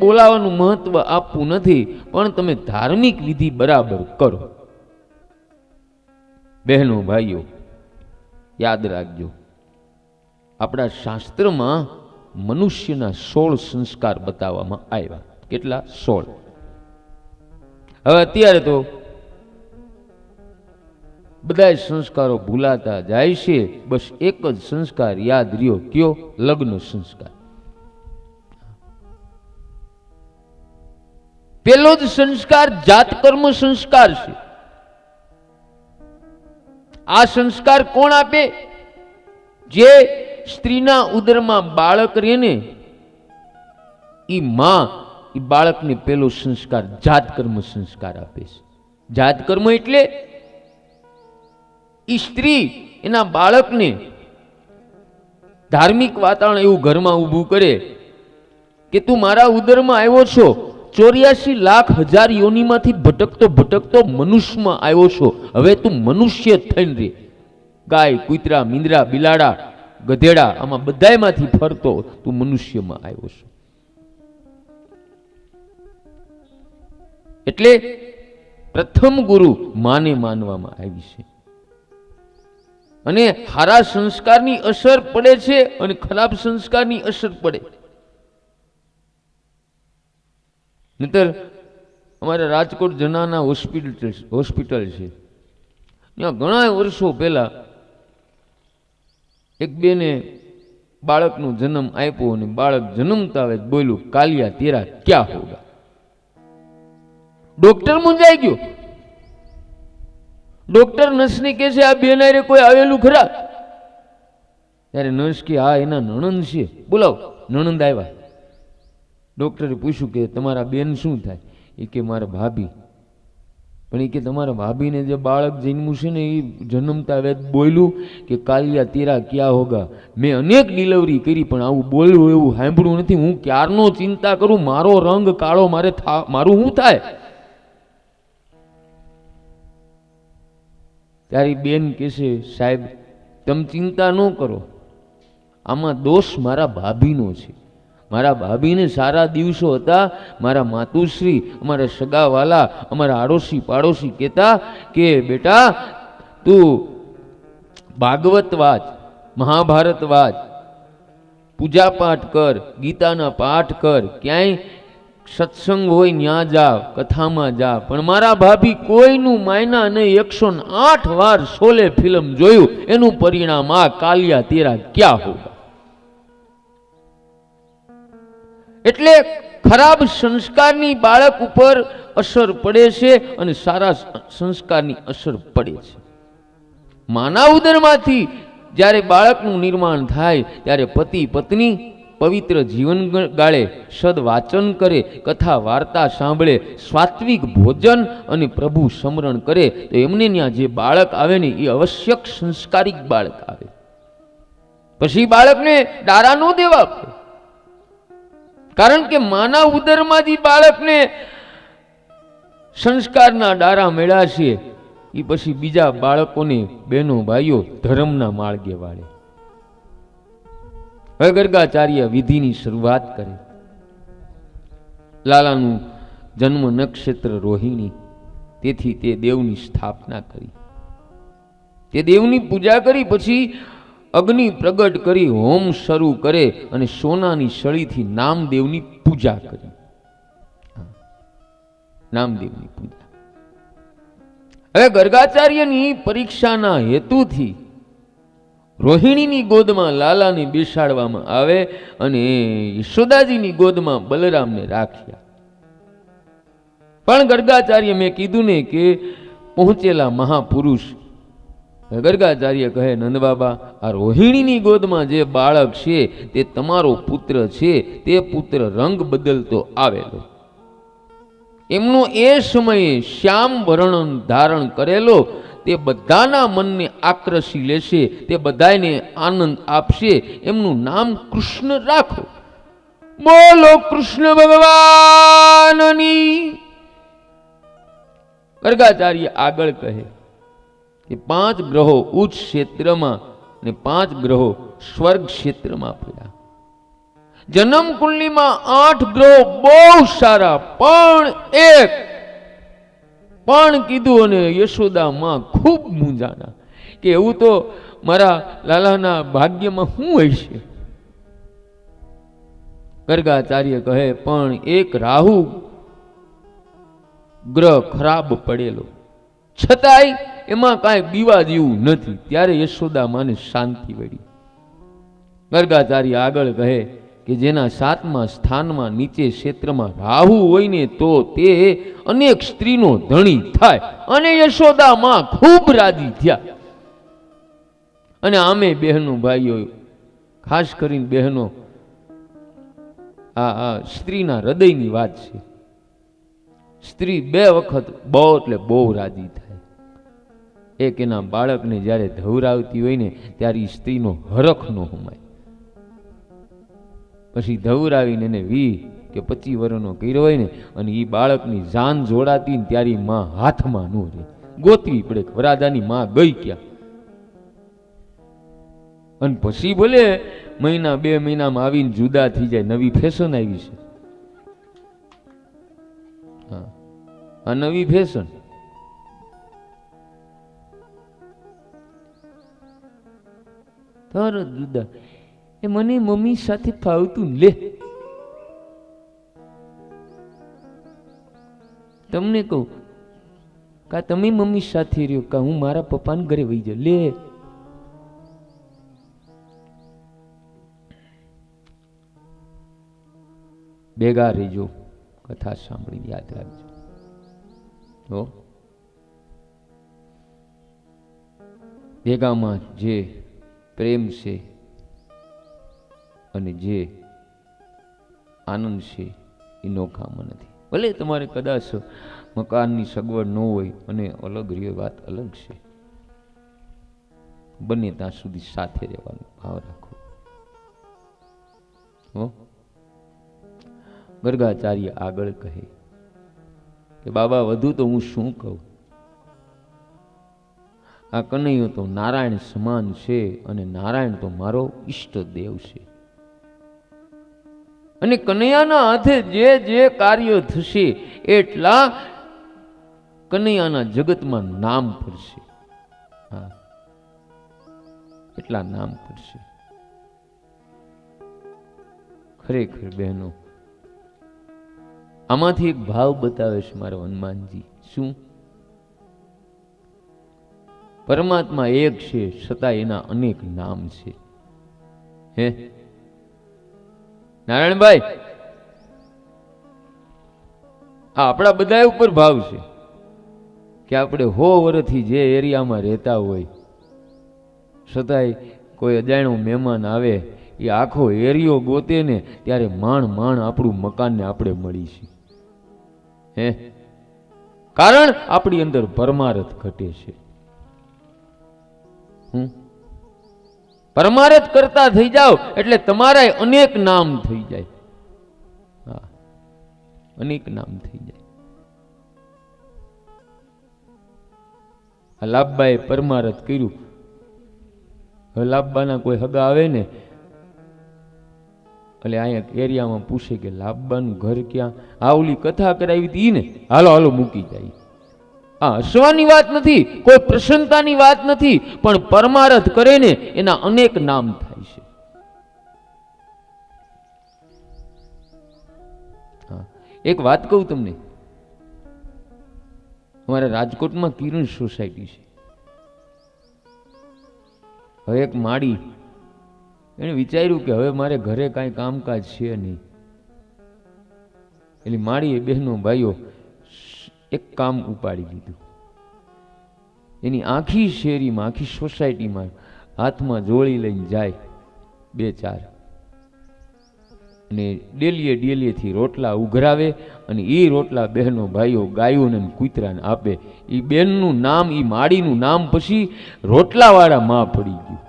બોલાવાનું મહત્વ આપવું નથી, પણ તમે ધાર્મિક વિધિ બરાબર કરો. બહેનો ભાઈઓ, યાદ રાખજો, આપણા શાસ્ત્રમાં મનુષ્યના 16 સંસ્કાર બતાવવામાં આવ્યા. કેટલા? 16. હવે અત્યારે તો બધા સંસ્કારો ભૂલાતા જાય છે. બસ એક જ સંસ્કાર યાદ રહ્યો. કયો? લગ્ન સંસ્કાર. પેલો જ સંસ્કાર જાતકર્મ સંસ્કાર છે. આ સંસ્કાર કોણ આપે? જે સ્ત્રીના ઉદરમાં બાળક રહે ને, ઈ માં ઈ બાળકને પેલો સંસ્કાર જાતકર્મ સંસ્કાર આપે છે. જાતકર્મ એટલે ઈ સ્ત્રી એના બાળકને ધાર્મિક વાતાવરણ એવું ઘરમાં ઊભું કરે કે તું મારા ઉદરમાં આવ્યો છો, 84,00,000 યોનિમાંથી ભટકતો ભટકતો મનુષ્યમાં આવ્યો છો, હવે તું મનુષ્ય થઈને રે. ગાય, કૂતરા, મીંદરા, બિલાડા, ગધેડા, આમાં બધાયમાંથી ફરતો તું મનુષ્યમાં આવ્યો છો. એટલે પ્રથમ ગુરુ માને માનવામાં આવી છે. અને સારા સંસ્કારની અસર પડે છે અને ખરાબ સંસ્કારની અસર પડે. નહીતર અમારા રાજકોટ જનાના હોસ્પિટલ છે, ત્યાં ઘણા વર્ષો પહેલા એક બેને બાળકનો જન્મ આપ્યો અને બાળક જન્મતા જ બોલ્યું, કાલિયા તેરા ક્યાં હોગા. ડોક્ટર મૂંઝાઈ ગયો. ડોક્ટર નર્સને કહે છે, આ બેન હારે કોઈ આવેલું ખરા? ત્યારે નર્સ કે હા, એના નણંદ છે, બોલાવો. નણંદ આવ્યા. ડોક્ટરે પૂછ્યું કે તમારા બેન શું થાય? એ કે મારા ભાભી. પણ એ કે તમારા ભાભીને જે બાળક જન્મ્યું છે ને, એ જન્મતા વેદ બોલ્યું કે કાલિયા તેરા ક્યાં હોગા. મેં અનેક ડિલિવરી કરી પણ આવું બોલવું એવું સાંભળ્યું નથી. હું ક્યારનો ચિંતા કરું, મારો રંગ કાળો, મારું શું થાય? ત્યારે બેન કહેશે, સાહેબ તમે ચિંતા ન કરો, આમાં દોષ મારા ભાભીનો છે. મારા ભાભીને સારા દિવસો હતા, મારા માતુશ્રી, અમારા સગાવાલા, અમારા આડોશી પાડોશી કહેતા કે બેટા તું ભાગવત વાંચ, મહાભારત વાંચ, પૂજા પાઠ કર, ગીતાના પાઠ કર, ક્યાંય સત્સંગ હોય ત્યાં જા, કથામાં જા. પણ મારા ભાભી કોઈનું માયના નહીં, 108 વાર શોલે ફિલ્મ જોયું, એનું પરિણામ આ કાલિયા તેરા ક્યાં હોગા. એટલે ખરાબ સંસ્કારની બાળક ઉપર અસર પડે છે અને સારા સંસ્કારની અસર પડે છે. માના ઉદરમાંથી જ્યારે બાળકનું નિર્માણ થાય ત્યારે પતિ પત્ની પવિત્ર જીવન ગાળે, સદવાચન કરે, કથા વાર્તા સાંભળે, સાત્વિક ભોજન અને પ્રભુ સ્મરણ કરે, તો એમને ત્યાં જે બાળક આવે ને એ આવશ્યક સંસ્કારિક બાળક આવે. પછી બાળકને ડારા ન દેવા પડે. કારણ કે માના ઉદરમાં જે બાળકને સંસ્કારના ડારા મળ્યા છે, એ પછી બીજા બાળકોને, બહેનો ભાઈઓ, ધર્મના માર્ગે વાળે. હવે ગર્ગાચાર્ય વિધિની શરૂઆત કરે. લાલાનું જન્મ નક્ષત્ર રોહિણી, તેથી તે દેવની સ્થાપના કરી. તે દેવની પૂજા કરી, પછી અગ્નિ પ્રગટ કરી હોમ શરૂ કરે અને સોનાની સળીથી નામદેવની પૂજા કરી. નામદેવની પૂજા. હવે ગર્ગાચાર્યની પરીક્ષાના હેતુથી રોહિણીની ગોદમાં લાલાને બેસાડવામાં આવે અને યશોદાજીની ગોદમાં બલરામને રાખ્યા. પણ ગર્ગાચાર્ય, મેં કીધું ને કે પહોંચેલા મહાપુરુષ, ગર્ગાચાર્ય કહે, નંદબાબા, આ રોહિણીની ગોદમાં જે બાળક છે તે તમારો પુત્ર છે. તે પુત્ર રંગ બદલતો આવેલો, એમનો એ સમયે શ્યામ વર્ણ ધારણ કરેલો, તે બધાના મનને આકર્ષી લેશે, તે બધાને આનંદ આપશે. એમનું નામ કૃષ્ણ રાખો. બોલો કૃષ્ણ ભગવાનની. ગર્ગાચાર્ય આગળ કહે કે 5 ગ્રહો ઉચ્ચ ક્ષેત્રમાં ને 5 ગ્રહો સ્વર્ગ ક્ષેત્રમાં પડ્યા. જન્મ કુંડલીમાં 8 ગ્રહો બહુ સારા, પણ એક પણ કીધું અને યશોદા માં ખૂબ મૂંઝાણા કે એવું તો મારા લાલાના ભાગ્યમાં શું હોય છે. ગર્ગાચાર્ય કહે પણ એક રાહુ ગ્રહ ખરાબ પડેલો, છતાંય એમાં કાંઈ બીવા જેવું નથી. ત્યારે યશોદા માને શાંતિ વળી. ગર્ગાચાર્ય આગળ કહે કે જેના 7મા સ્થાનમાં નીચે ક્ષેત્રમાં રાહુ હોય ને તો તે અનેક સ્ત્રીનો ધણી થાય. અને યશોદા માં ખૂબ રાજી થયા. અને આમે બહેનો ભાઈઓ, ખાસ કરીને બહેનો, આ સ્ત્રીના હૃદયની વાત છે. સ્ત્રી 2 વખત બહુ એટલે બહુ રાજી થાય. એક એના બાળકને જ્યારે ધવરાવતી હોય ને ત્યારે એ સ્ત્રીનો હરખ ન હુમાય. પછી ધવરાવીને એને 20 કે 25 વર્ષનો કર્યો હોય ને અને એ બાળકની જાન જોડાતી ને ત્યારે માં હાથમાં ન રહે, ગોતવી પડે વરાજાની માં ગઈ ક્યાં. અને પછી ભલે મહિના 2 મહિનામાં આવીને જુદા થઈ જાય. નવી ફેશન આવી છે. હા, આ નવી ફેશન. તરત જુદા. એ મને મમ્મી સાથે ફાવતું લે. તમને કહું કા તમે મમ્મી સાથે રહ્યો કા હું મારા પપ્પાને ઘરે વહી જાઉં. લે ભેગા રહીજો, કથા સાંભળી યાદ રાખજો. હો, ભેગામાં જે પ્રેમ છે અને જે આનંદ છે એ નોખામાં નથી. ભલે તમારે કદાચ મકાનની સગવડ ન હોય અને અલગ રહ્યો, વાત અલગ છે. બને ત્યાં સુધી સાથે રહેવાનો ભાવ રાખો. હો, ગર્ગાચાર્ય આગળ કહે કે બાબા વધુ તો હું શું કહું. આ કનૈયો તો નારાયણ સમાન છે અને નારાયણ તો મારો ઈષ્ટ દેવ છે. અને કનૈયાના હાથે જે જે કાર્ય થશે એટલા કનૈયાના જગતમાં નામ પડશે. હા, એટલા નામ પડશે. ખરેખર બહેનો, આમાંથી એક ભાવ બતાવે છે મારા હનુમાનજી. શું? પરમાત્મા એક છે છતાં એના અનેક નામ છે. હે નારાયણભાઈ, આ આપણા બધા ઉપર ભાવ છે કે આપણે 100 વર્ષથી જે એરિયામાં રહેતા હોય છતાંય કોઈ અજાણ્યો મહેમાન આવે એ આખો એરિયો ગોતે ને ત્યારે માંડ આપણું મકાનને આપણે મળી છીએ. હે, કારણ આપણી અંદર પરમારથ ઘટે છે. પરમારથ કરતા થઈ જાઓ એટલે તમારા અનેક નામ થઈ જાય. હા, અનેક નામ થઈ જાય. આ લાભબાએ પરમારથ કર્યું. હવે લાભબાના કોઈ હગા આવે ને એટલે અહીંયા એરિયામાં પૂછે કે લાભબાનું ઘર ક્યાં? આવલી કથા કરાવી હતી ને, હાલો હાલો મૂકી જાય. આ હસવાની વાત નથી, કોઈ પ્રસન્નતાની વાત નથી, પણ પરમારથ કરે ને એના અનેક નામ થાય છે. હા, એક વાત કહું તમને. અમારા રાજકોટમાં કિરણ સોસાયટી છે. હવે એક માળી એને વિચાર્યું કે હવે મારે ઘરે કાંઈ કામકાજ છે નહીં, એટલે માળીએ બહેનો ભાઈઓ એક કામ ઉપાડી લીધું. એની આખી શેરીમાં, આખી સોસાયટીમાં હાથમાં જોડી લઈને જાય 2-4 અને ડેલીએથી રોટલા ઉઘરાવે અને એ રોટલા બહેનો ભાઈઓ ગાયોને કૂતરાને આપે. એ બેનનું નામ, એ માળીનું નામ પછી રોટલાવાળા માં પડી ગયું.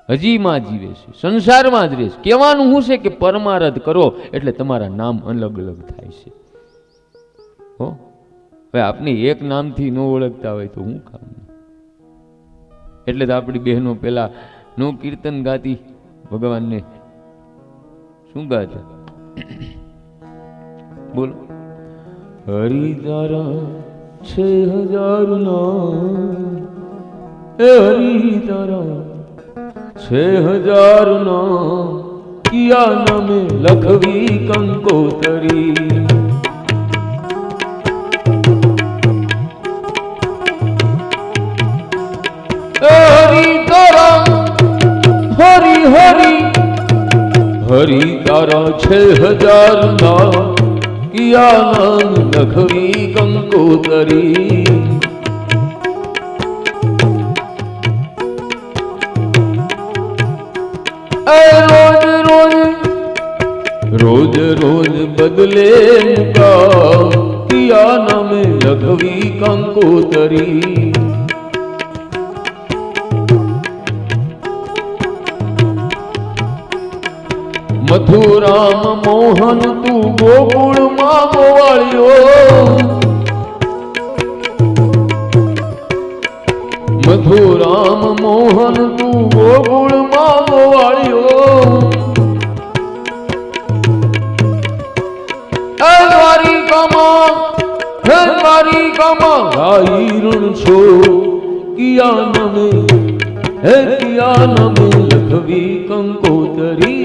હજી માં જીવે છે, સંસારમાં જ રહે છે. કહેવાનું શું છે કે પરમારથ કરો એટલે તમારા નામ અલગ અલગ થાય છે. હો, હવે આપણે એક નામથી ન ઓળખતા હોય તો હું કામ. એટલે તો આપણી બહેનો પેલા નો કીર્તન ગાતી ભગવાનને, શું ગાતા? બોલો. હરિતારા 6000 નામ, એ હરિતારા 6000 નામ, કિયા નામે લખવી કંકોતરી. હરી હરી હરી તારા 6000 નામ, કિયા નામ લખવી કંકોતરી. રોજ રોજ રોજ રોજ બદલે મુકા, કિયા નામે લખવી કંકોતરી. મથુરામ મોહન તું ગોકુળમાં ગોવાળ્યો, મથુરામ મોહન તું ગોકુળમાં ગોવાળ્યો. દ્વારિકામાં ગાઈ રણ છો, કિયા નામે હે કિયા નામે લખવી કંકોતરી.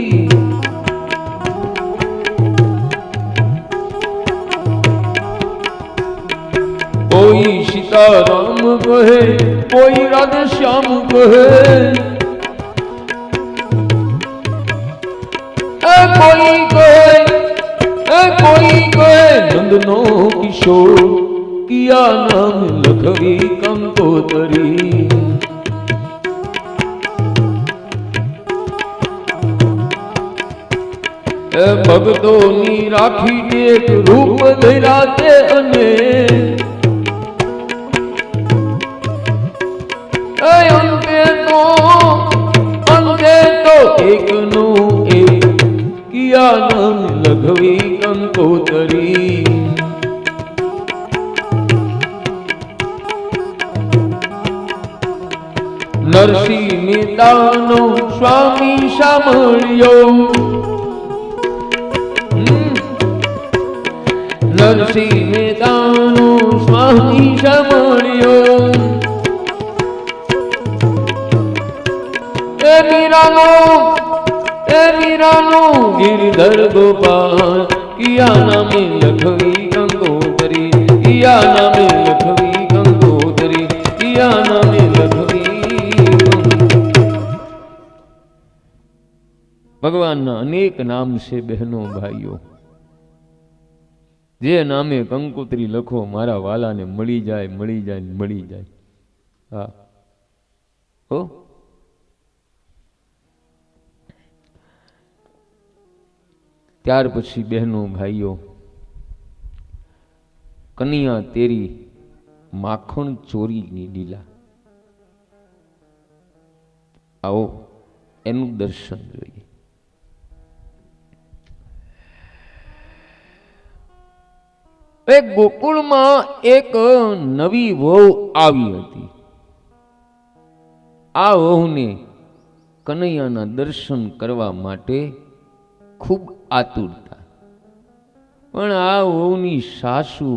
કોઈ સીતારામ કહે, કોઈ રાધે શ્યામ કહે, કોઈ કહે કોઈ કહે નંદનો કિશોર, કિયા નામ લખવી કંકોતરી. ભક્તોની રાખી એક રૂપ ધર્યા તે, અને અંતે તો એકનું એક, કિયા નામ લખવી કંકોતરી. નરસિંહ મહેતાનો સ્વામી સાંભળ્યો, નરસિંહ મહેતાનો સ્વામી સાંભળ્યો. મીરાનો ગિરધર ગોપાલ, કિયા નામે લખવી કંકોતરી. કિયા નામે લખવી કંકોતરી, કિયા નામે લખવી. ભગવાનના અનેક નામ છે બહેનો ભાઈઓ. જે નામે કંકોત્રી લખો મારા વાલાને મળી જાય, મળી જાય, મળી જાય. હા હો. ત્યાર પછી બહેનો ભાઈઓ, કનૈયા તેરી માખણ ચોરીની લીલા. આવો એનું દર્શન જોઈએ. એક ગોકુળમાં એક નવી વહુ આવી હતી. આ વહુને કનૈયાના દર્શન કરવા માટે ખૂબ આતુરતા. પણ આ વહુની સાસુ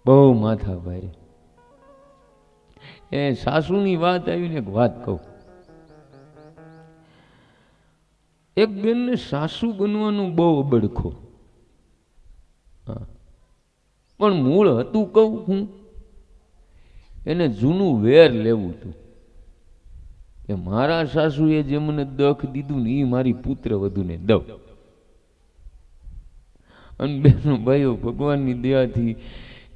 બહુ માથા ભાઈ. એ સાસુની વાત આવીને એક વાત કહું. એક બેનને સાસુ બનવાનું બહુ અબડખો. પણ મૂળ હતું કહું હું, એને જૂનું વેર લેવું હતું કે મારા સાસુએ જે મને દખ દીધું ને એ મારી પુત્ર વધુને દઉં. અને બેનો ભાઈઓ, ભગવાનની દયાથી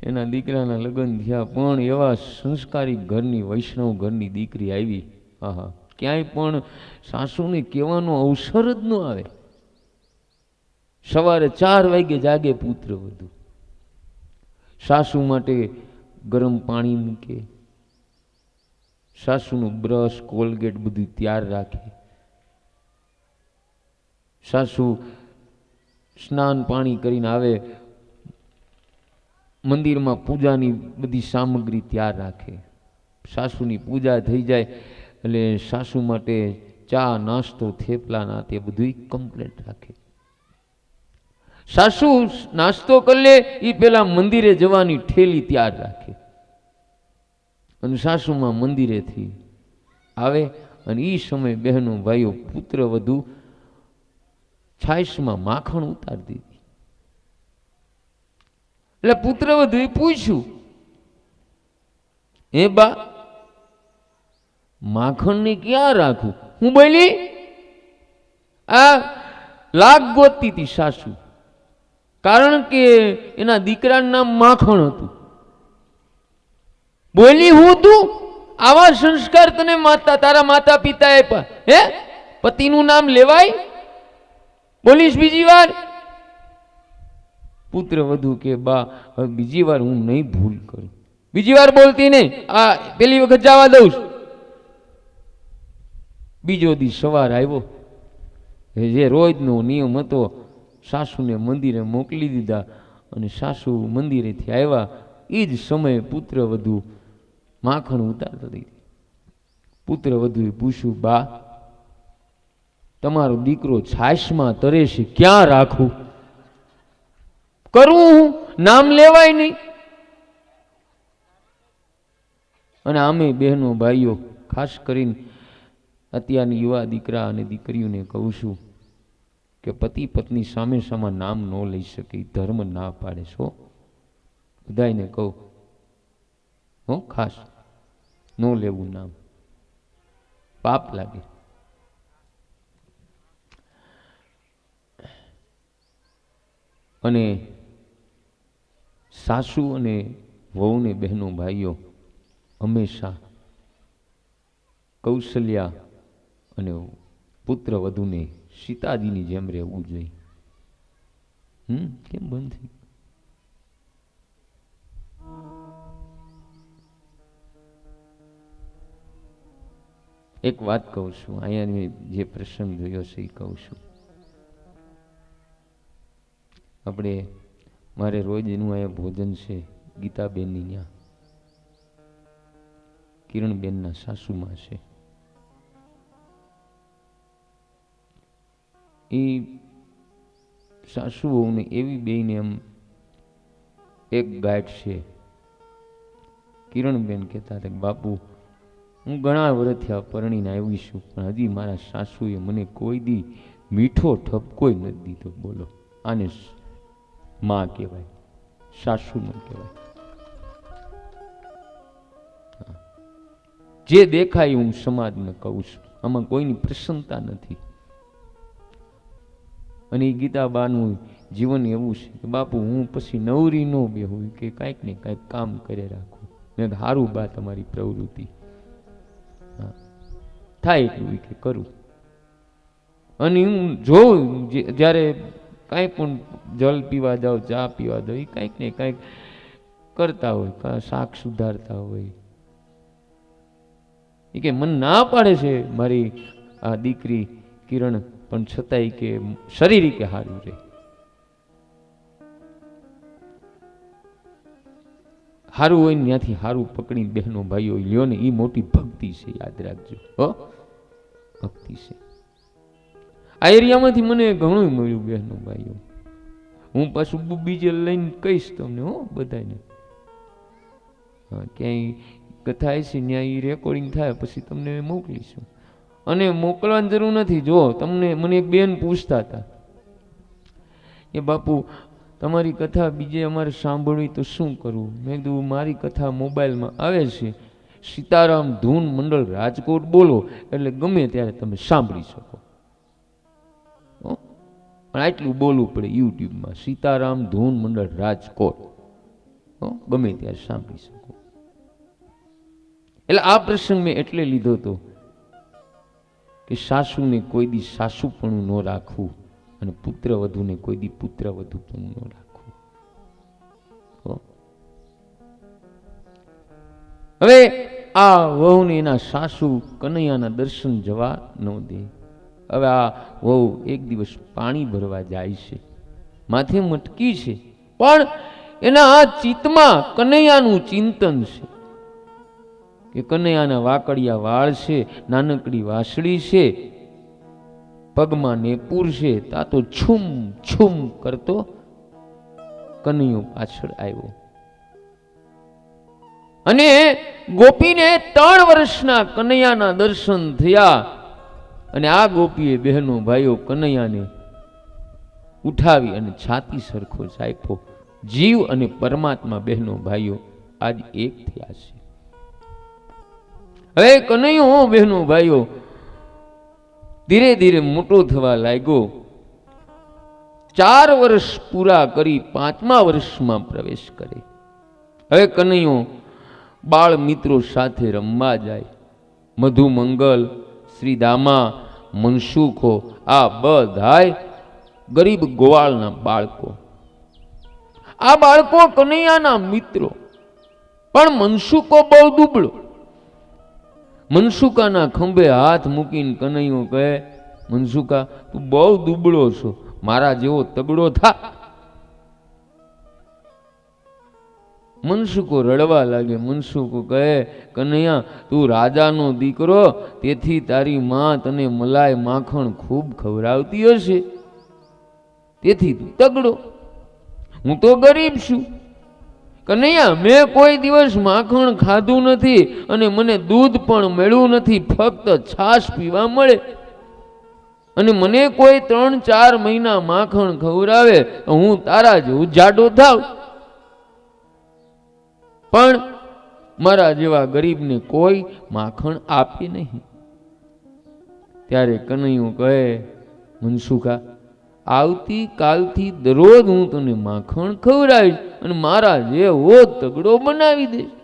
એના દીકરાના લગ્ન થયા. પણ એવા સંસ્કારી ઘરની, વૈષ્ણવ ઘરની દીકરી આવી. હા, ક્યાંય પણ સાસુને કહેવાનો અવસર જ ન આવે. સવારે 4 વાગે જાગે પુત્ર વધુ, સાસુ માટે ગરમ પાણી મૂકે, સાસુનું બ્રશ, કોલગેટ બધું તૈયાર રાખે. સાસુ સ્નાન પાણી કરીને આવે, મંદિરમાં પૂજાની બધી સામગ્રી તૈયાર રાખે. સાસુની પૂજા થઈ જાય એટલે સાસુ માટે ચા નાસ્તો થેપલા ના તે બધું કમ્પ્લીટ રાખે. સાસુ નાસ્તો કરી લે એ પેલા મંદિરે જવાની ઠેલી તૈયાર રાખે અને સાસુમાં મંદિરેથી આવે અને એ સમય બહેનો ભાઈઓ પુત્ર વધુ છાશમાં માખણ ઉતારી દીધી. એટલે પુત્ર વધુ પૂછ્યું, હે બા માખણ ને ક્યાં રાખું? હું બોલી આ લાગ ગોતતી હતી સાસુ, કારણ કે એના દીકરાનું નામ માખણ હતું. બોલી હું તું આવા સંસ્કાર તને તારા માતા પિતા આપ્યા, હે પતિનું નામ લેવાય? બોલીશ બીજી વાર? પુત્ર વધુ કે બા હવે બીજી વાર હું નહીં ભૂલ કરું, બીજી વાર બોલતી નહીં, આ પેલી વખત જવા દઉં. બીજો દી સવાર આવ્યો, જે રોજનો નિયમ હતો સાસુને મંદિરે મોકલી દીધા અને સાસુ મંદિરેથી આવ્યા એ જ સમયે પુત્ર વધુ માખણ ઉતારતા દીધી. પુત્ર વધુએ પૂછ્યું, બા તમારો દીકરો છાશમાં તરે છે, ક્યાં રાખું? કરવું હું નામ લેવાય નહીં. અને આમે બહેનો ભાઈઓ ખાસ કરીને અત્યારની યુવા દીકરા અને દીકરીઓને કહું છું કે પતિ પત્ની સામે સામા નામ ન લઈ શકે, ધર્મ ના પાડે છો. બધાને કહું હો, ખાસ ન લેવું નામ, પાપ લાગે. અને સાસુ અને વહુને બહેનો ભાઈઓ હંમેશા કૌશલ્યા અને પુત્ર વધુને સીતાજીની જેમ રહેવું જોઈએ. કેમ બંધ થઈ? એક વાત કહું છું, અહીંયા જે પ્રસંગ જોયો છે એ કહું છું. આપણે મારે રોજનું અહીંયા ભોજન છે ગીતાબેનની ત્યાં, કિરણબેનના સાસુમાં છે. એ સાસુઓને એવી બેયને એમ એક ગાંઠ છે. કિરણબેન કહેતા હતા, બાપુ હું ઘણા વર્ષથી આ પરણીને આવી છું પણ હજી મારા સાસુએ મને કોઈ દી મીઠો ઠપકો નથી દીધો. બોલો, આને માં કહેવાય, સાસુ ન કહેવાય. જે દેખાય હું સમાજને કહું છું, આમાં કોઈની પ્રસન્નતા નથી. અને એ ગીતાબાનું જીવન એવું છે કે બાપુ હું પછી નવરી ન બેહું કે કાંઈક ને કાંઈક કામ કરે રાખું. મેં હારું બા તમારી પ્રવૃત્તિ થાય એટલું કે કરું. અને હું જોઉં જ્યારે કાંઈ પણ જલ પીવા જાઓ, ચા પીવા જાઓ, એ કાંઈક ને કાંઈક કરતા હોય, શાક સુધારતા હોય. એ કે મને ના પાડે છે મારી આ દીકરી કિરણ, પણ છતાંય કે શરીર કે હારું રહે. હારું હોય ને ત્યાંથી હારું પકડી બહેનો ભાઈઓ લ્યો ને, એ મોટી ભક્તિ છે, યાદ રાખજો હો, ભક્તિ છે. આ એરિયામાંથી મને ઘણું મળ્યું બહેનો ભાઈઓ. હું પાછું બીજે લઈને કહીશ તમને હો બધાને. હા, ક્યાંય કથા છે ત્યાં એ રેકોર્ડિંગ થાય પછી તમને મોકલીશું. અને મોકલવાની જરૂર નથી. જો તમને મને એક બેન પૂછતા હતા કે બાપુ તમારી કથા બીજે અમારે સાંભળવી તો શું કરવું? મેં કીધું મારી કથા મોબાઈલમાં આવે છે, સીતારામ ધૂન મંડળ રાજકોટ બોલો એટલે ગમે ત્યારે તમે સાંભળી શકો. પણ આટલું બોલવું પડે યુટ્યુબમાં, સીતારામ ધૂન મંડળ રાજકોટ, ગમે ત્યારે સાંભળી શકો. એટલે આ પ્રસંગ મેં એટલે લીધો હતો કે સાસુને કોઈ દી સાસુપણું ન રાખવું અને પુત્ર વધુને કોઈ દી પુત્ર વધુપણું ન રાખવું. હવે આ વહુને એના સાસુ કનૈયાના દર્શન જવા ન દે. હવે આ વહુ એક દિવસ પાણી ભરવા જાય છે, માથે મટકી છે, પણ એના આ ચિત્તમાં કનૈયાનું ચિંતન છે કે કનૈયાના વાકડિયા વાળ છે, નાનકડી વાસળી છે, પગમાં નેપુર છે, તા તો છૂમ છૂમ કરતો કનૈયો પાછળ આવ્યો. અને ગોપીને 3 વર્ષના કનૈયાના દર્શન થયા. અને આ ગોપીએ બહેનો ભાઈઓ કનૈયાને ઉઠાવી અને છાતી સરખો ચાપ્યો. જીવ અને પરમાત્મા બહેનો ભાઈઓ આજ એક થયા છે. હવે કનૈયો બહેનો ભાઈઓ ધીરે ધીરે મોટો થવા લાગ્યો. 4 વર્ષ પૂરા કરી 5મા વર્ષમાં પ્રવેશ કરે. હવે કનૈયો બાળ મિત્રો સાથે રમવા જાય. મધુમંગલ, શ્રીદામા, મનસુખો આ બધાય ગરીબ ગોવાળના બાળકો. આ બાળકો કનૈયાના મિત્રો. પણ મનસુખો બહુ દુબળો. મનસુખાના ખંભે હાથ મૂકીને કનૈયો કહે, મનસુખા તું બહુ દુબળો છો, મારા જેવો તગડો થા. મનસુખો રડવા લાગે. મનસુખો કહે, કનૈયા તું રાજાનો દીકરો, તેથી તારી માં તને મલાઈ માખણ ખૂબ ખવડાવતી હશે, તેથી તું તગડો. હું તો ગરીબ છું કનૈયા, મેં કોઈ દિવસ માખણ ખાધું નથી અને મને દૂધ પણ મળ્યું નથી, ફક્ત છાશ પીવા મળે. અને મને કોઈ 3-4 મહિના માખણ ખવડાવે તો હું તારા જેવું જાડો થાવ. પણ મારા જેવા ગરીબને કોઈ માખણ આપે નહીં. ત્યારે કનૈયો કહે, મનસુખા આવતી કાલથી દરરોજ હું તને માખણ ખવડાવીશ અને મારા જેવો તગડો બનાવી દઈશ.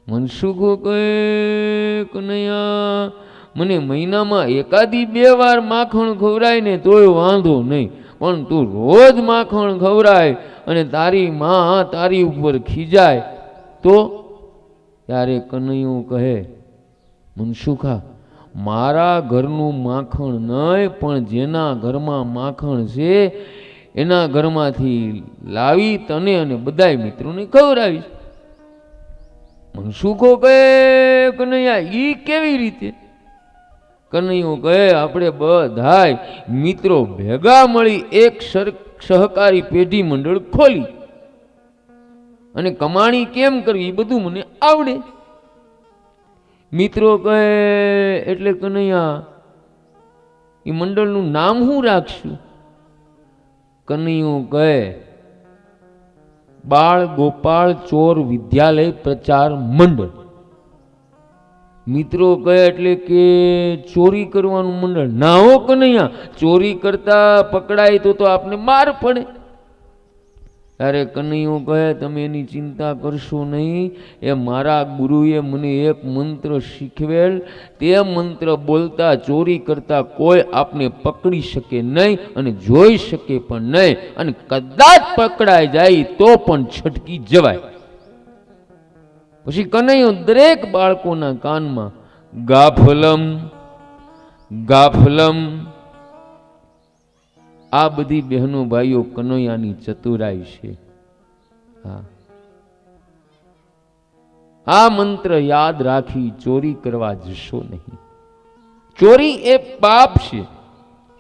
મનસુખો કહે, કનૈયા મને મહિનામાં 1-2 વાર માખણ ખવડાય ને તોય વાંધો નહીં, પણ તું રોજ માખણ ખવડાય અને તારી માં તારી ઉપર ખીજાય તો? ત્યારે કનૈયો કહે, મનસુખા મારા ઘરનું માખણ નહીં, પણ જેના ઘરમાં માખણ છે એના ઘરમાંથી લાવી તને અને બધાય મિત્રોને ખવડાવીશ. મનસુખો કહે, કનૈયા ઈ કેવી રીતે? કનૈયો કહે, આપણે બધાય મિત્રો ભેગા મળી એક સહકારી પેઢી મંડળ ખોલી અને કમાણી કેમ કરવી એ બધું મને આવડે. મિત્રો કહે, એટલે કનૈયા એ મંડળનું નામ શું રાખશું? કનૈયો કહે, બાળ ગોપાળ ચોર વિદ્યાલય પ્રચાર મંડળ. મિત્રો કહે, એટલે કે ચોરી કરવાનું મંડળ? ના હો કનૈયા, ચોરી કરતા પકડાય તો આપને માર પડે. ત્યારે કનૈયો કહે, તમે એની ચિંતા કરશો નહીં, એ મારા ગુરુએ મને એક મંત્ર શીખવેલ, તે મંત્ર બોલતા ચોરી કરતા કોઈ આપને પકડી શકે નહીં અને જોઈ શકે પણ નહીં, અને કદાચ પકડાઈ જાય તો પણ છટકી જવાય. પછી કનૈયો દરેક બાળકોના કાનમાં ગાફલમ ગાફલમ, આ બધી બહેનો ભાઈઓ કનૈયાની ચતુરાઈ છે. આ મંત્ર યાદ રાખી ચોરી કરવા જશો નહીં. ચોરી એ પાપ છે.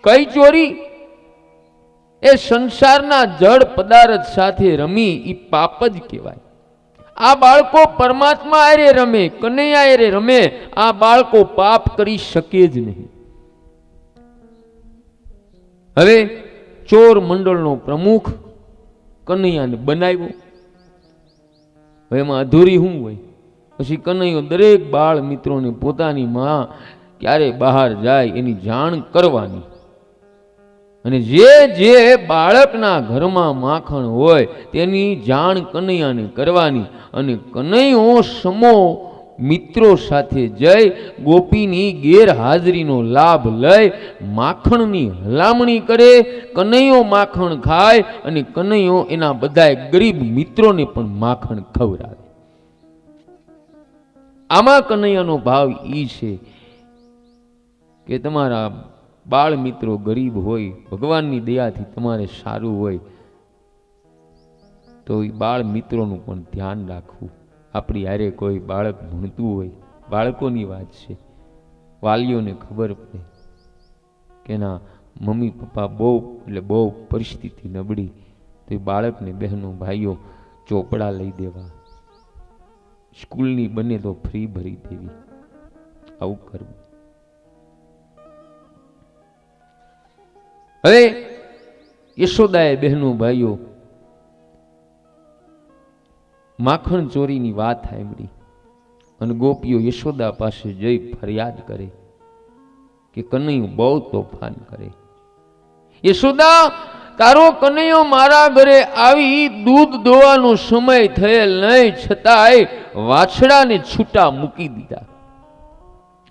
કઈ ચોરી? એ સંસારના જળ પદાર્થ સાથે રમી એ પાપ જ કહેવાય. આ બાળકો પરમાત્મા હારે રમે, કનૈયા હારે રમે, આ બાળકો પાપ કરી શકે જ નહીં. હવે ચોર મંડળનો પ્રમુખ કનૈયાને બનાવ્યો. હવે એમાં અધૂરી શું હોય? પછી કનૈયો દરેક બાળ મિત્રોને પોતાની માં ક્યારે બહાર જાય એની જાણ કરવાની, અને જે જે બાળકના ઘરમાં માખણ હોય તેની જાણ કનૈયાને કરવાની. અને કનૈયો સમો મિત્રો સાથે જઈ ગોપીની ગેરહાજરીનો લાભ લઈ માખણની હલામણી કરે. કનૈયો માખણ ખાય અને કનૈયો એના બધા ગરીબ મિત્રોને પણ માખણ ખવડાવે. આમાં કનૈયાનો ભાવ ઈ છે કે તમારા બાળ મિત્રો ગરીબ હોય, ભગવાનની દયાથી તમારે સારું હોય તો એ બાળ મિત્રોનું પણ ધ્યાન રાખવું. આપણી હારે કોઈ બાળક ભણતું હોય, બાળકોની વાત છે, વાલીઓને ખબર પડે કે ના મમ્મી પપ્પા બહુ એટલે બહુ પરિસ્થિતિ નબળી, તો એ બાળકને બહેનો ભાઈઓ ચોપડા લઈ દેવા, સ્કૂલની બને તો ફ્રી ભરી દેવી, આવું કરવું. હવે યશોદાએ બહેનો ભાઈઓ માખણ ચોરીની વાત સાંભળી અને ગોપીઓ યશોદા પાસે જઈ ફરિયાદ કરે કે કનૈયો બહુ તોફાન કરે. યશોદા, તારો કનૈયો મારા ઘરે આવી દૂધ દોવાનો સમય થયેલ નહીં, છતાંય વાછડાને છૂટા મૂકી દીધા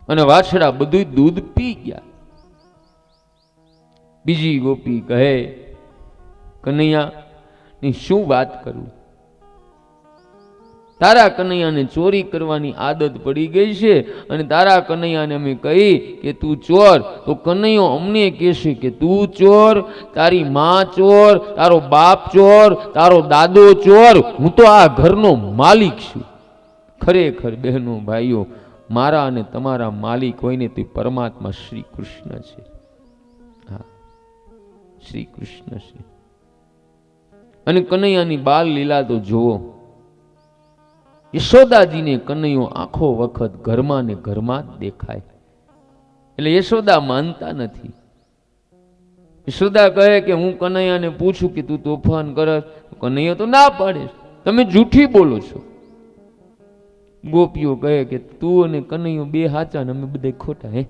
અને વાછડા બધું દૂધ પી ગયા. બીજી ગોપી કહે, કનૈયાની શું વાત કરું, તારા કનૈયાને ચોરી કરવાની આદત પડી ગઈ છે અને તારા કનૈયાને અમે કહી કે તું ચોર, તો કનૈયો અમને કહેશે કે તું ચોર, તારી માં ચોર, તારો બાપ ચોર, તારો દાદો ચોર, હું તો આ ઘરનો માલિક છું. ખરેખર બહેનો ભાઈઓ, મારા અને તમારા માલિક હોય ને તે પરમાત્મા શ્રી કૃષ્ણ છે. હા, શ્રી કૃષ્ણ છે. અને કનૈયાની બાલ લીલા તો જુઓ. યશોદાજીને કનૈયો આખો વખત ઘરમાં ને ઘરમાં જ દેખાય, એટલે યશોદા માનતા નથી. યશોદા કહે કે હું કનૈયાને પૂછું કે તું તોફાન કરસ, કનૈયો તો ના પાડે, તમે જૂઠી બોલો છો. ગોપીઓ કહે કે તું અને કનૈયો બે હાચા ને અમે બધા ખોટા. હે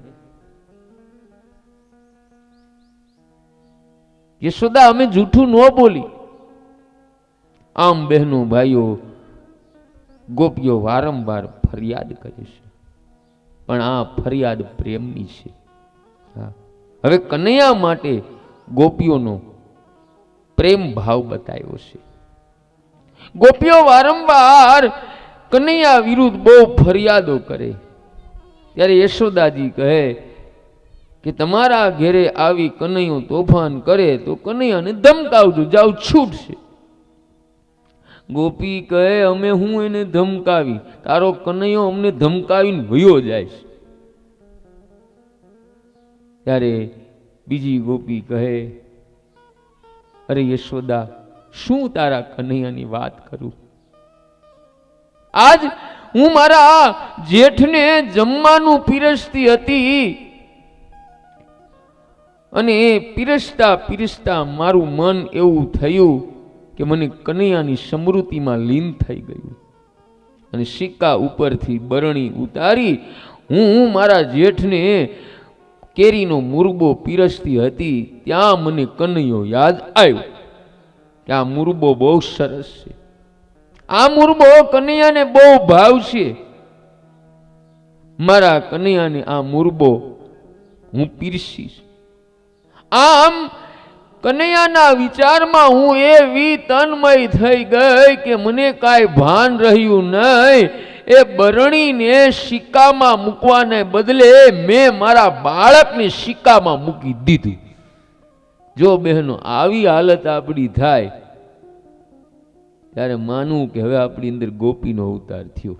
યશોદા, અમે જૂઠું ન બોલી. આમ બહેનો ભાઈઓ, ગોપીઓ વારંવાર ફરિયાદ કરે છે, પણ આ ફરિયાદ પ્રેમની છે. હવે કનૈયા માટે ગોપીઓનો પ્રેમ ભાવ બતાવ્યો છે. ગોપીઓ વારંવાર કનૈયા વિરુદ્ધ બહુ ફરિયાદો કરે, ત્યારે યશોદાજી કહે કે તમારા ઘેરે આવી કનૈયો તોફાન કરે તો કનૈયાને ધમકાવજો, જાવ છૂટશે. ગોપી કહે, અમે હું એને ધમકાવી, તારો કનૈયો અમને ધમકાવીને વયો જાય છે. ત્યારે બીજી ગોપી કહે, અરે યશોદા, શું તારા કનૈયાની વાત કરું, આજ હું મારા જેઠને જમવાનું પીરસતી હતી અને એ પીરસતા પીરસતા મારું મન એવું થયું કે મને કનૈયાની સમૃદ્ધિમાં લીન થઈ ગયું અને સિક્કા ઉપરથી બરણી ઉતારી હું મારા જેઠને કેરીનો મુરબો પીરસતી હતી, ત્યાં મને કનૈયો યાદ આવ્યો કે આ મુરબો બહુ સરસ છે, આ મુરબો કનૈયાને બહુ ભાવશે, મારા કનૈયાને આ મુરબો હું પીરસીશ. આમ કનૈયાના વિચારમાં હું એવી તન્મય થઈ ગઈ કે મને કાંઈ ભાન રહ્યું નહીં. એ બરણીને સિક્કામાં મૂકવાને બદલે મેં મારા બાળકને સિક્કામાં મૂકી દીધું. જો બહેનો આવી હાલત આપણી થાય ત્યારે માનવું કે હવે આપણી અંદર ગોપીનો અવતાર થયો.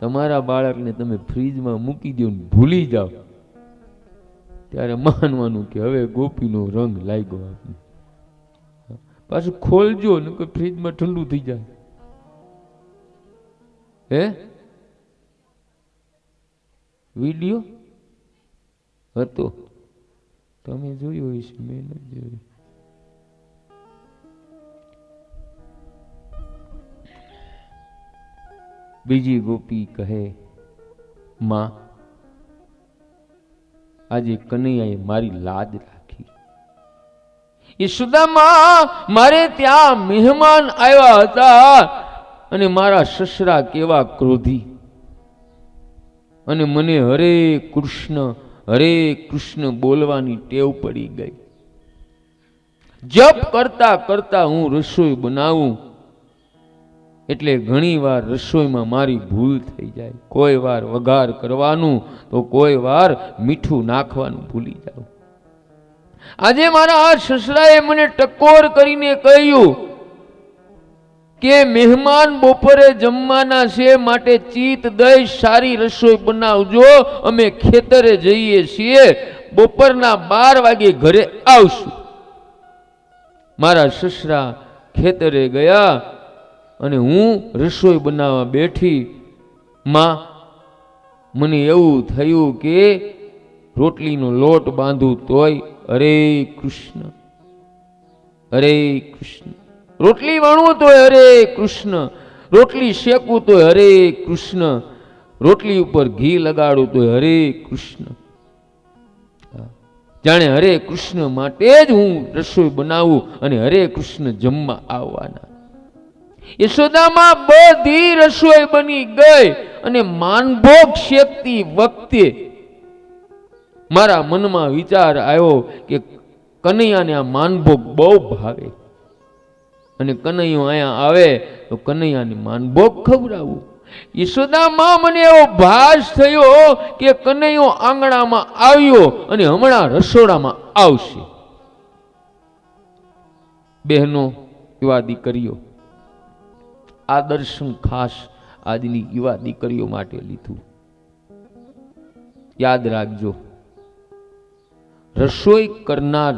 તમારા બાળકને તમે ફ્રીજમાં મૂકી દો ને ભૂલી જાઓ, ત્યારે માનવાનું કે હવે ગોપીનો રંગ લાગ્યો આપને. પાછું ખોલજો ને કોઈ ફ્રીજમાં ઠંડુ થઈ જાય. હે વિડીયો હતો, તમે જોયો હશે, મેં નથી જોયું. બીજી ગોપી કહે, માં, આજે કનૈયાએ મારી લાજ રાખી. યશોદામાં, મારે ત્યાં મહેમાન આવ્યા હતા અને મારા સસરા કેવા ક્રોધી, અને મને હરે કૃષ્ણ બોલવાની ટેવ પડી ગઈ. જપ કરતા કરતા હું રસોઈ બનાવું એટલે ઘણી વાર રસોઈમાં મારી ભૂલ થઈ જાય. કોઈ વાર વઘાર કરવાનું તો કોઈ વાર મીઠું નાખવાનું ભૂલી જાઉં. આજે મારા આ સસરાએ મને ટકોર કરીને કહ્યું કે મહેમાન બપોરે જમવાના છે, માટે ચિત દઈ સારી રસોઈ બનાવજો, અમે ખેતરે જઈએ છીએ, બપોરના 12 વાગે ઘરે આવશું. મારા સસરા ખેતરે ગયા અને હું રસોઈ બનાવવા બેઠી. માં, મને એવું થયું કે રોટલીનો લોટ બાંધું તોય હરે કૃષ્ણ હરે કૃષ્ણ, રોટલી વણવું તોય હરે કૃષ્ણ, રોટલી શેકવું તોય હરે કૃષ્ણ, રોટલી ઉપર ઘી લગાડું તોય હરે કૃષ્ણ. જાણે હરે કૃષ્ણ માટે જ હું રસોઈ બનાવું અને હરે કૃષ્ણ જમવા આવવાના. યશોદામાં બધી રસોઈ બની ગઈ અને માનભોગ શેકતી વખતે મારા મનમાં વિચાર આવ્યો કે કનૈયાને આ માનભોગ બહુ ભાવે અને કનૈયો અહીંયા આવે તો કનૈયાને માનભોગ ખવડાવું. યશોદામાં મને એવો ભાસ થયો કે કનૈયો આંગણામાં આવ્યો અને હમણાં રસોડામાં આવશે. બહેનો, યુવા દીકરીઓ, આ દર્શન ખાસ આજની યુવા દીકરીઓ માટે લીધું. યાદ રાખજો, રસોઈ કરનાર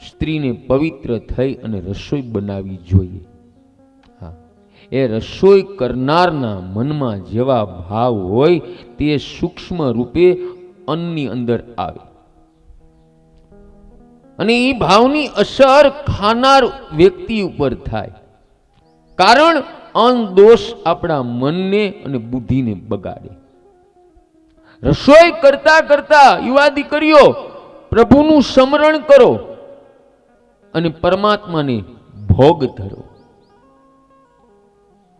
સ્ત્રીને પવિત્ર થઈ અને રસોઈ બનાવવી જોઈએ. હા, એ રસોઈ કરનારના મનમાં જેવા ભાવ હોય તે સૂક્ષ્મ રૂપે અન્નની અંદર આવે અને એ ભાવની અસર ખાનાર વ્યક્તિ ઉપર થાય. કારણ અન્ન દોષ આપણા મનને અને બુદ્ધિને બગાડે. રસોઈ કરતા કરતા યુવા દીકરીઓ પ્રભુનું સ્મરણ કરો અને પરમાત્માને ભોગ ધરો.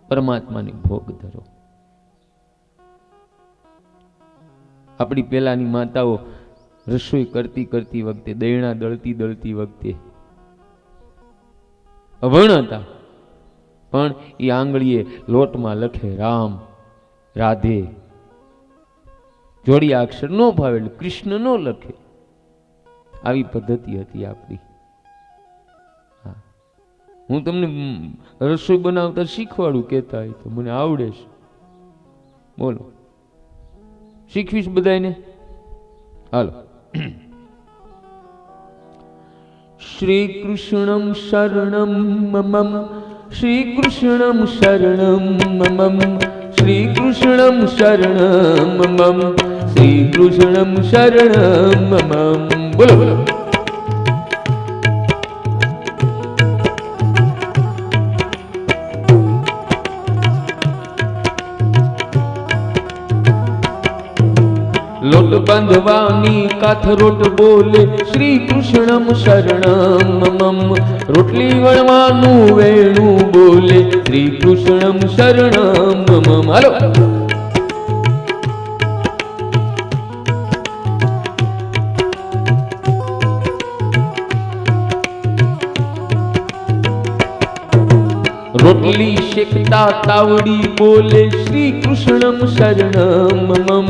પરમાત્માને ભોગ ધરો. આપણી પેલાની માતાઓ રસોઈ કરતી કરતી વખતે, દૈણા દળતી દળતી વખતે અભણ હતા, પણ એ આંગળીએ લોટમાં લખે રામ, રાધે. જોડિયા અક્ષર ન ભાવે એટલે કૃષ્ણ ન લખે. આવી પદ્ધતિ હતી આપણી. હું તમને રસોઈ બનાવતા શીખવાડું કહેતા હોય તો મને આવડે છે. બોલો, શીખવીશ બધાને? હાલો. શ્રી કૃષ્ણમ શરણમ મમ, શ્રી કૃષ્ણમ શરણમ મમ, શ્રી કૃષ્ણમ શરણમ મમ, શ્રી કૃષ્ણમ શરણમ મમ. બોલો બોલો. લોટ બાંધવાની કાથરોટ બોલે શ્રી કૃષ્ણમ શરણમ મમ, રોટલી વણવાનું વેણું બોલે શ્રી કૃષ્ણમ શરણમ મમ. હાલો. રોટલી શેકતા તાવડી બોલે શ્રી કૃષ્ણમ શરણમ મમ,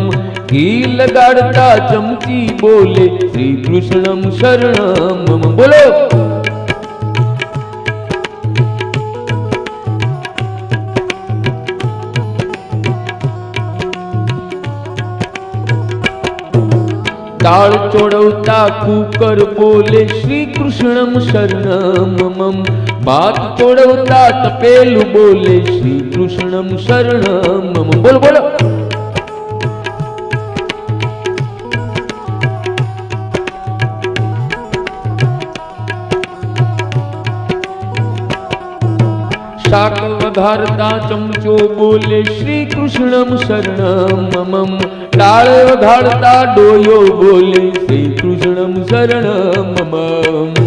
ઘી લગાડતા ચમચી બોલે શ્રી કૃષ્ણમ શરણમ મમ. બોલો. દાળ ચોડવતા કુકર બોલે શ્રી કૃષ્ણમ શરણમ મમ, ભાત ચોડવતા તપેલું બોલે શ્રી કૃષ્ણમ શરણમ મમ. બોલો બોલો. શાક વઘારતા ચમચો બોલે શ્રી કૃષ્ણમ શરણમ મમ, દાળ વઘારતા ડોયો બોલે શ્રી કૃષ્ણમ શરણમ મમ.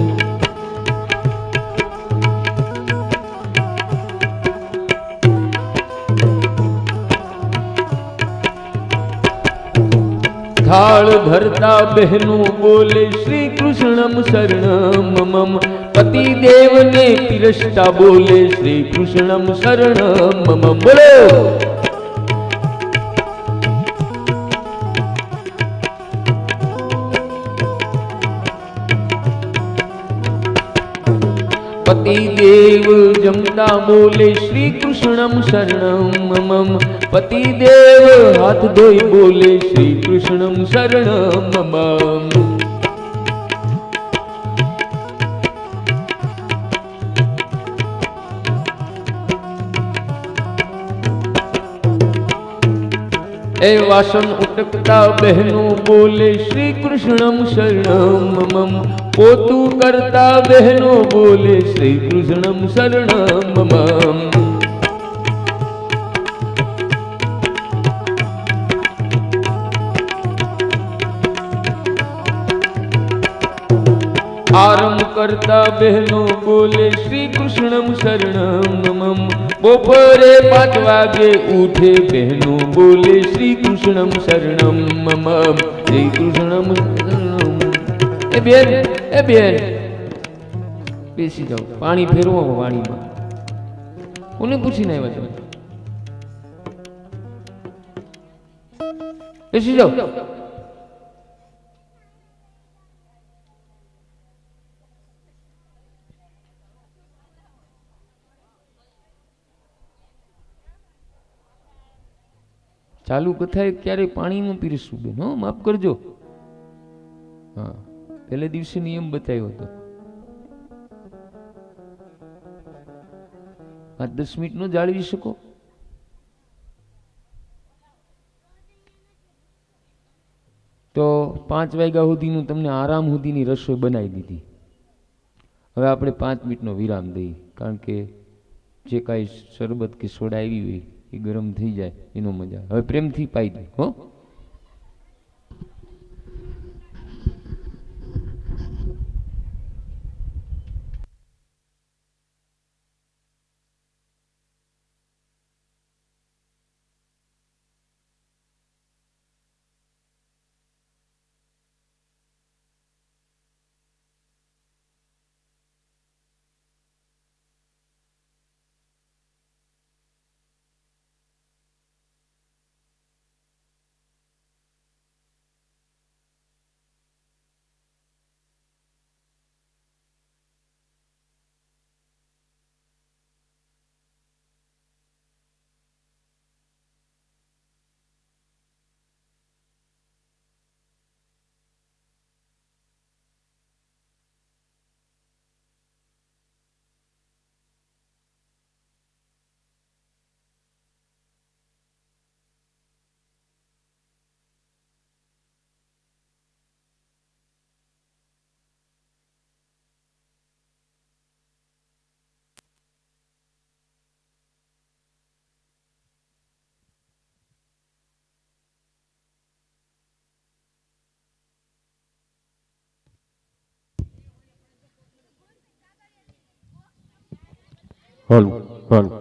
થાળ ધરતા બહેનો બોલે શ્રી કૃષ્ણમ શરણમ મમ, પતિ દેવને પીરસતા બોલે શ્રી કૃષ્ણમ શરણમ મમ. બોલો. પતિદેવ જમતા બોલે શ્રી કૃષ્ણમ શરણમ મમ. પતિદેવ હાથ ધોઈ બોલે શ્રી કૃષ્ણમ શરણમ મમ. એ વાસણ ઉટકતા બહેનો બોલે શ્રી કૃષ્ણમ શરણમ મમ. પોતું કરતા બહેનો બોલે શ્રી કૃષ્ણમ શરણમ મમ. આરંભ કરતા બહેનો બોલે શ્રી કૃષ્ણમ શરણમ મમ. બપોરે 5 વાગે ઉઠે બહેનો બોલે શ્રી કૃષ્ણમ શરણમ મમ. શ્રી કૃષ્ણમ શરણમ. એ બેન બેસી જાઓ, પાણી ફેરવો વાણીમાં. કોને પૂછીને આવ્યા તમે? બેસી જાઓ. ચાલુ કથાએ ક્યારે પાણીમાં પીરસવું બેન, હો માફ કરજો. હા, પહેલે દિવસે નિયમ બતાવ્યો હતો. 5-10 મિનિટ નો જાળવી શકો? તો 5 વાગ્યા સુધીનું તમને આરામ સુધીની રસોઈ બનાવી દીધી. હવે આપણે 5 મિનિટનો વિરામ દઈએ, કારણ કે જે કાંઈ શરબત કે સોડા આવી હોય એ ગરમ થઈ જાય, એનો મજા. હવે પ્રેમથી પાઈ દો, હો. Hello hello.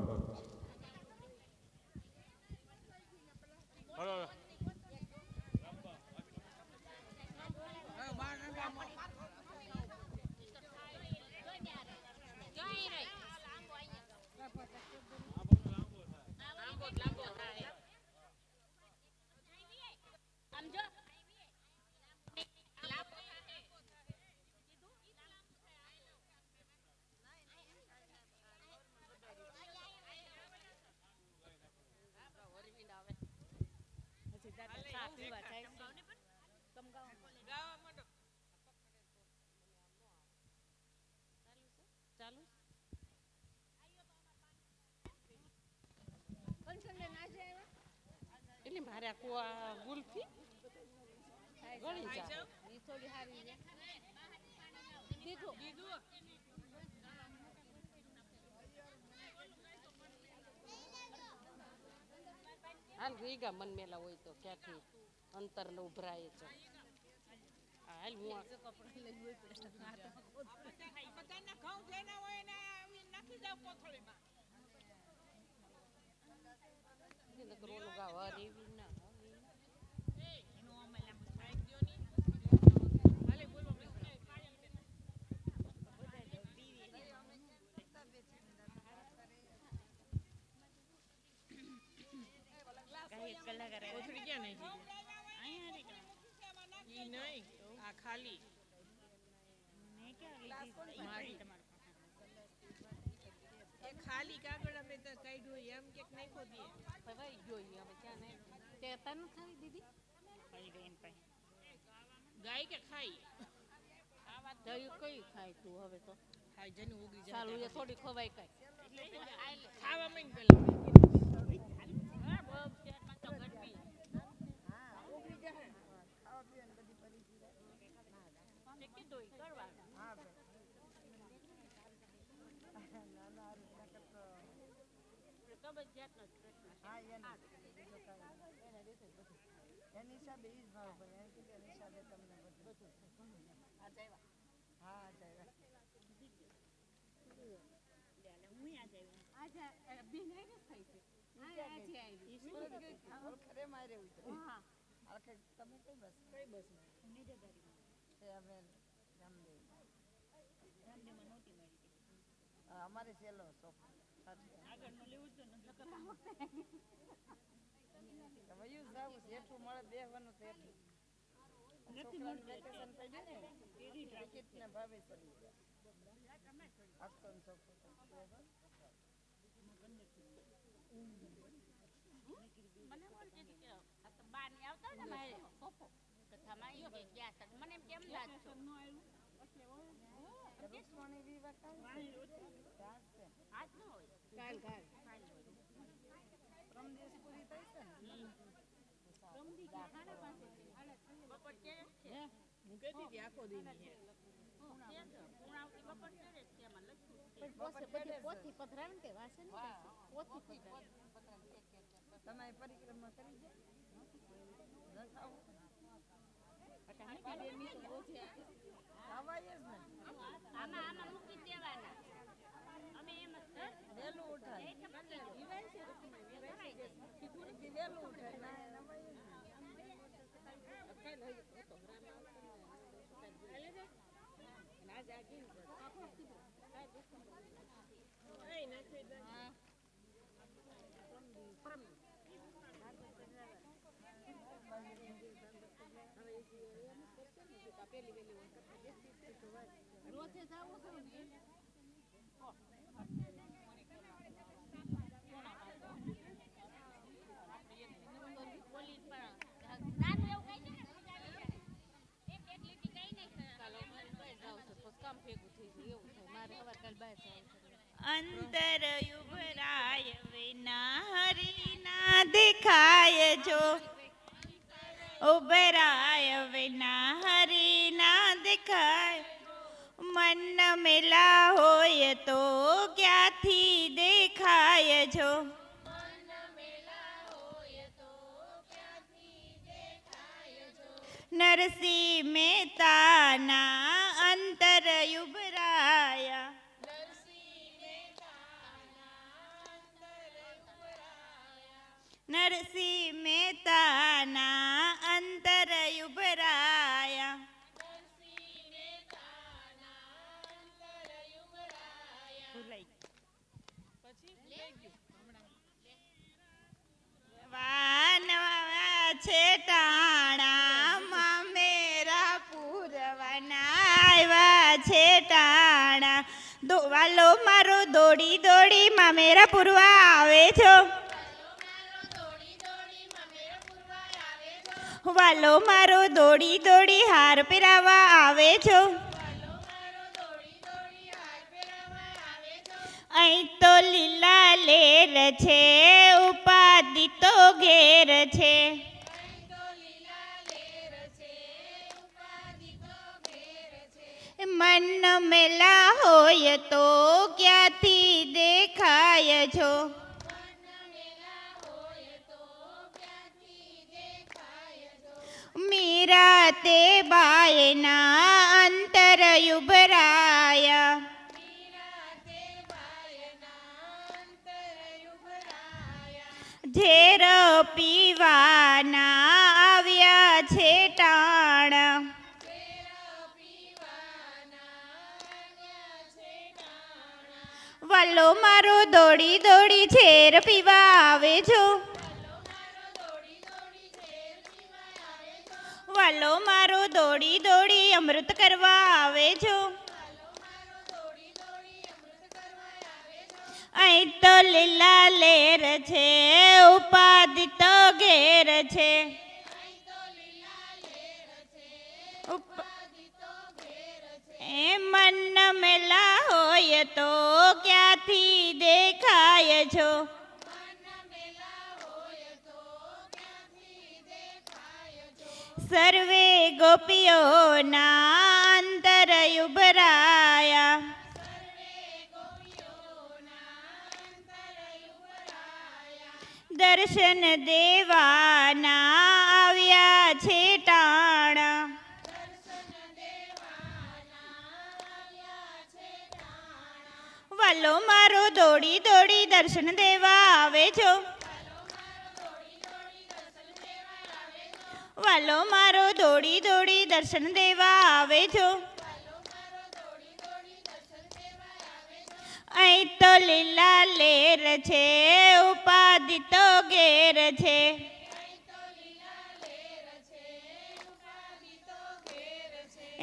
એટલે મારે આ ગુલ્ફી ગળી જાય ઈ થોડી હારી છે દીધું હાલ રીગા મન મેલા હોય તો ક્યાંથી અંતર ને ઉભરાય છે. હાલ હું કપડા લઈ હોય બધાના ઘઉં જેના હોય ને નાખી જાવ કોથળીમાં એને કરોલું ગાવ હરીવી ના એનો અમલા મુસાઈ ગયો ની હાલે બોલો કાઈ કલાકાર ઓછડી ગયા નહીં અહીંયા ઈ નહીં આ ખાલી ને કે લીધી મારી તમાર પાસે ખાલી કાગળ આપણે તો કાઢ્યું એમ કે નહીં ખોદીએ ભાઈ ગયો ઈ હવે ક્યાં નહીં તે તને ખાઈ દીધી ગાય કે ખાઈ જયું કઈ ખાય તું હવે તો ખાઈ જને ઉગી જાય ચાલુ એ થોડી ખવાય કઈ ખાવા માંડ પેલા એની હિસાબે ઈ જ ભાવ પડે એમ કે એની હિસાબે તમને બધું હા જાય ખરે મારે ઉતરે તમે કઈ બસ અમે અમારે છેલ્લો શોખ વયું જાવું જેટલું મળે બેહવાનું તો એટલું છોકરાનું વેકેશન પડ્યું ને ટિકિટ ને ભાવે ચડી ગયા 800 મને બોલતી હતી કે આ તો બહાર ની આવતા ને મારે સોફો કથામાં ઈ કે ગયા હતા મને એમ કેમ લાગતો રૂપમણી વિવાહ કાલ છે આજ ન હોય કાલ પ્રમ દિવસ પૂરી થઈ છે ને બપોર કે હે હું કહેતી હતી આખો દી ની ઉણાવતી બપોર કે છે એમાં લખ્યું બધી પોથી પધરાવે ને કે વાસે ને પોથી પધરાવે તમારી પરિક્રમા કરી છે આવાય જ ને આમાં મૂકી દેવાના અમે એમ જ વહેલું ઉઠાય વહેલું ઉઠાય ના નવાય જ રોજે જાવું છે ને પોલીસ પણ રાત એવું કઈ છે એક લીટી કઈ નહીં કાલ અમારે બહાર જાવું છે પછી કામ ભેગું થઈ જાય એવું થાય મારે હવે કાલ બહાર જવું છે અંતર યુવરાય વિના હરિના દેખાય જો ઉભરાય વિના હરિના દેખાય મન મેલા હોય તો ક્યાંથી દેખાય જો નરસિંહ મહેતાના અંતર યુવરાયા નરસિંહ મહેતાના અંતર યુવરાયા વાનવા છે ટાણા મેરા પૂરવાના આવ્યા છે ટાણા વાલો મારો દોડી દોડી મામેરા પૂરવા આવે છો વાલો મારો દોડી દોડી હાર પહેરાવા આવે છો અહીં તો લીલા લેર છે ઉપાધિ તો ઘેર છે મન મેલા હોય તો ક્યાંથી દેખાય છો મીરા તે બાયના અંતર યુબરાયા ઝેર પીવાના આવ્યા છે ટાણા વાલો મારો દોડી દોડી ઝેર પીવા આવે છો વાલો મારો દોડી દોડી અમૃત કરવા આવે છો અહીં તો લીલા લેર છે, ઉપાધિ તો ઘેર છે. એ મન મેલા હોય તો ક્યાંથી દેખાય છો. સર્વે ગોપીઓના અંતર ઉભરાયા. દર્શન દેવાના આવ્યા છે ટાણા. વાલો મારો દોડી દોડી દર્શન દેવા આવે છો. વાલો મારો દોડી દોડી દર્શન દેવા આવે છો. અહીં તો લીલા લેર છે, ઉપાધિ તો ઘેર છે.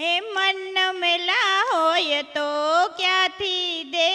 એ મન મેલા હોય તો ક્યાંથી દે